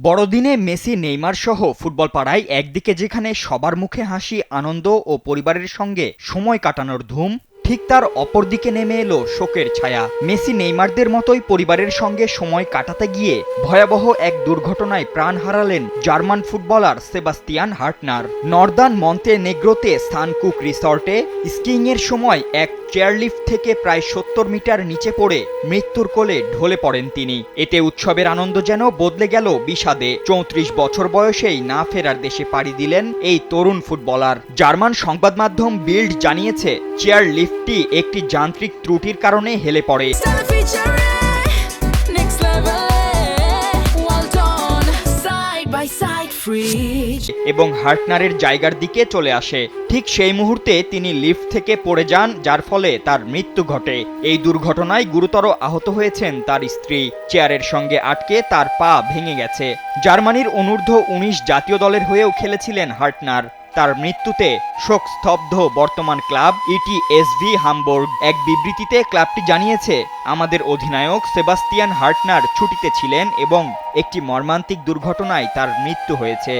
বড়দিনে Messi Neymar সহ football পাড়ায় একদিকে যেখানে সবার মুখে হাসি, আনন্দ ও পরিবারের সঙ্গে সময় কাটানোর ধুম, ঠিক তার অপরদিকে নেমে এলো শোকের ছায়া। মেসি নেইমারদের মতোই পরিবারের সঙ্গে সময় কাটাতে গিয়ে ভয়াবহ এক দুর্ঘটনায় প্রাণ হারালেন জার্মান ফুটবলার সেবাস্তিয়ান হার্টনার। নর্দার্ন মন্তে নেগ্রোতে সানকুক রিসর্টে স্কিইংয়ের সময় এক চেয়ারলিফট থেকে প্রায় ৭০ মিটার নিচে পড়ে মৃত্যুর কোলে ঢলে পড়েন তিনি। এতে উৎসবের আনন্দ যেন বদলে গেল বিষাদে। ৩৪ বছর বয়সেই না ফেরার দেশে পাড়ি দিলেন এই তরুণ ফুটবলার। জার্মান সংবাদ মাধ্যম বিল্ড জানিয়েছে, চেয়ারলিফটটি একটি যান্ত্রিক ত্রুটির কারণে হেলে পড়ে। এবং হার্টনারের জায়গার দিকে চলে আসে। ঠিক সেই মুহূর্তে তিনি লিফট থেকে পড়ে যান, যার ফলে তার মৃত্যু ঘটে। এই দুর্ঘটনায় গুরুতর আহত হয়েছেন তার স্ত্রী। চেয়ারের সঙ্গে আটকে তার পা ভেঙে গেছে। জার্মানির অনূর্ধ্ব ১৯ জাতীয় দলের হয়েও খেলেছিলেন হার্টনার। তার মৃত্যুতে শোকস্তব্ধ বর্তমান ক্লাব ইটিএসভি হামবুর্গ। এক বিবৃতিতে ক্লাবটি জানিয়েছে, আমাদের অধিনায়ক সেবাস্তিয়ান হার্টনার ছুটিতে ছিলেন এবং একটি মর্মান্তিক দুর্ঘটনায় তার মৃত্যু হয়েছে।